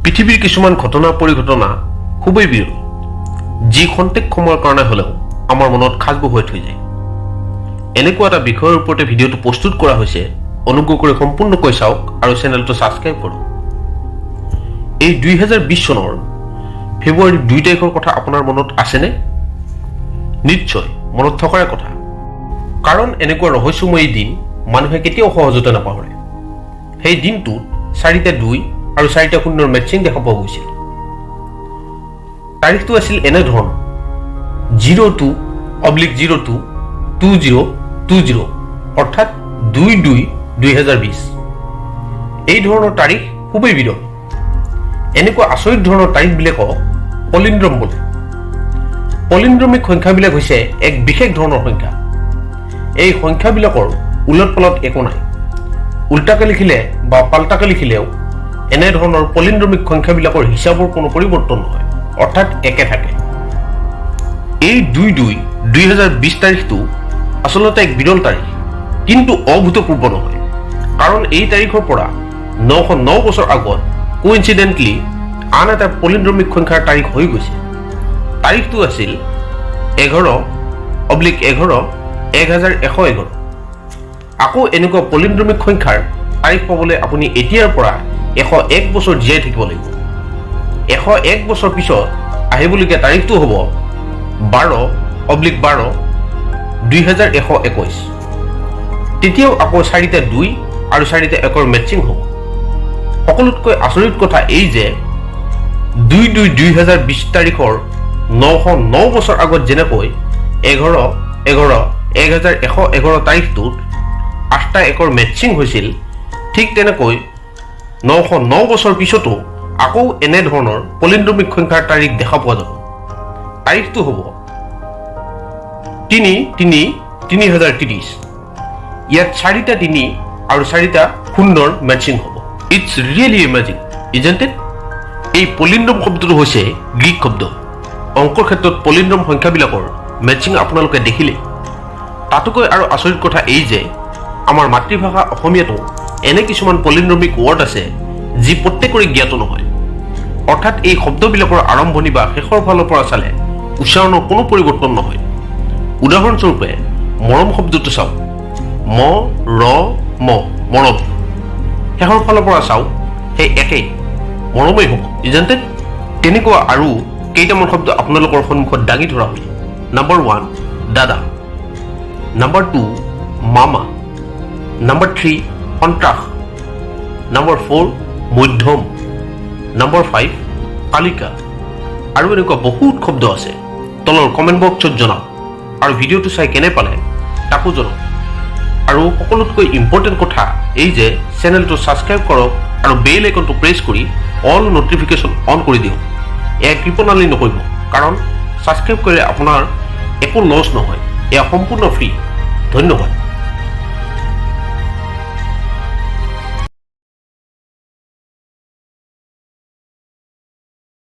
পৃথিৱীৰ কিছুমান ঘটনা পৰিঘটনা খুবেই বিৰল, যি খন্তেক সময়ৰ কাৰণে হ'লেও আমাৰ মনত খাজ বহুৱাই থৈ যায়। এনেকুৱা এটা বিষয়ৰ ওপৰতে ভিডিঅ'টো প্ৰস্তুত কৰা হৈছে। অনুগ্ৰহ কৰি সম্পূৰ্ণকৈ চাওক আৰু চেনেলটো ছাবস্ক্ৰাইব কৰক। এই 2020 চনৰ ফেব্ৰুৱাৰী 2 তাৰিখৰ কথা আপোনাৰ মনত আছেনে? নিশ্চয় মনত থকাৰে কথা, কাৰণ এনেকুৱা ৰহস্যময়ী দিন মানুহে কেতিয়াও সহজতে নাপাহৰে। সেই দিনটোত 4টা 2 আৰু 4টা 0ৰ মেটচিং দেখা পোৱা গৈছিল। তাৰিখটো আছিল এনেধৰণৰ 02/02/2020 অৰ্থাৎ 2/2/2020। এই ধৰণৰ তাৰিখ খুবেই বিৰল। এনেকুৱা আচৰিত ধৰণৰ তাৰিখবিলাকক পলিন্দ্ৰম বোলে। পলিন্দ্ৰমিক সংখ্যাবিলাক হৈছে এক বিশেষ ধৰণৰ সংখ্যা। এই সংখ্যাবিলাকৰ উলট পালট একো নাই। উল্টাকে লিখিলে বা পাল্টাকে লিখিলেও এনেধৰণৰ পলিন্দ্ৰমিক সংখ্যাবিলাকৰ হিচাপৰ কোনো পৰিৱৰ্তন নহয়, অৰ্থাৎ একে থাকে। এই 2/2/2020 তাৰিখটো আচলতে এক বিৰল তাৰিখ, কিন্তু অভূতপূৰ্ব নহয়, কাৰণ এই তাৰিখৰ পৰা 909 বছৰ আগত কোইনচিডেণ্টলি আন এটা পলিন্দ্ৰমিক সংখ্যাৰ তাৰিখ হৈ গৈছে। তাৰিখটো আছিল 11/11/1111। আকৌ এনেকুৱা পলিন্দ্ৰমিক সংখ্যাৰ তাৰিখ পাবলৈ আপুনি এতিয়াৰ পৰা 101 বছৰ জীয়াই থাকিব লাগিব। 101 বছৰ পিছত আহিবলগীয়া তাৰিখটো হ'ব 12/12/2121। তেতিয়াও আকৌ 4টা 2 আৰু 4টা 1ৰ মেটচিং হ'ব। সকলোতকৈ আচৰিত কথা এই যে 2/2/2020 তাৰিখৰ 909 বছৰ আগত যেনেকৈ 11/11/1111 তাৰিখটোত 8টা 1ৰ মেটচিং হৈছিল, ঠিক তেনেকৈ 909 বছৰ পিছতো আকৌ এনেধৰণৰ পলিন্দ্ৰমিক সংখ্যাৰ তাৰিখ দেখা পোৱা যাব। তাৰিখটো হ'ব 3/3/3030। ইয়াত 4টা 3 আৰু 4টা 0ৰ মেটচিং হ'ব। It's really amazing, isn't it? এই পলিন্দ্ৰম শব্দটো হৈছে গ্ৰীক শব্দ। অংকৰ ক্ষেত্ৰত পলিন্দ্ৰম সংখ্যাবিলাকৰ মেটচিং আপোনালোকে দেখিলে। তাতোকৈ আৰু আচৰিত কথা এই যে আমাৰ মাতৃভাষা অসমীয়াতো এনে কিছুমান পলিন্দ্ৰমিক ৱৰ্ড আছে যি প্ৰত্যেকৰে জ্ঞাত নহয়। অৰ্থাৎ এই শব্দবিলাকৰ আৰম্ভণি বা শেষৰ ফালৰ পৰা চালে উচ্চাৰণৰ কোনো পৰিৱৰ্তন নহয়। উদাহৰণস্বৰূপে মৰম শব্দটো চাওক, মৰম। শেষৰ ফালৰ পৰা চাওক, সেই একেই মৰমেই হ'ব, ইজন্ট ইট? তেনেকুৱা আৰু কেইটামান শব্দ আপোনালোকৰ সন্মুখত দাঙি ধৰা হ'ল। নম্বৰ 1 দাদা, নম্বৰ 2 মামা, নম্বৰ 3 সন্ত্ৰাস, নম্বৰ 4 মধ্যম, নম্বৰ 5 তালিকা, আৰু এনেকুৱা বহুত শব্দ আছে। তলৰ কমেণ্ট বক্সত জনাওক, আৰু ভিডিঅ'টো চাই কেনে পালে তাকো জনাওক। আৰু সকলোতকৈ ইম্পৰ্টেণ্ট কথা এই যে চেনেলটো ছাবস্ক্ৰাইব কৰক আৰু বেল আইকনটো প্ৰেছ কৰি অল নটিফিকেশ্যন অন কৰি দিয়ক। এয়া কৃপণালি নকৰিব, কাৰণ ছাবস্ক্ৰাইব কৰিলে আপোনাৰ একো লছ নহয়। এয়া সম্পূৰ্ণ ফ্ৰী। ধন্যবাদ।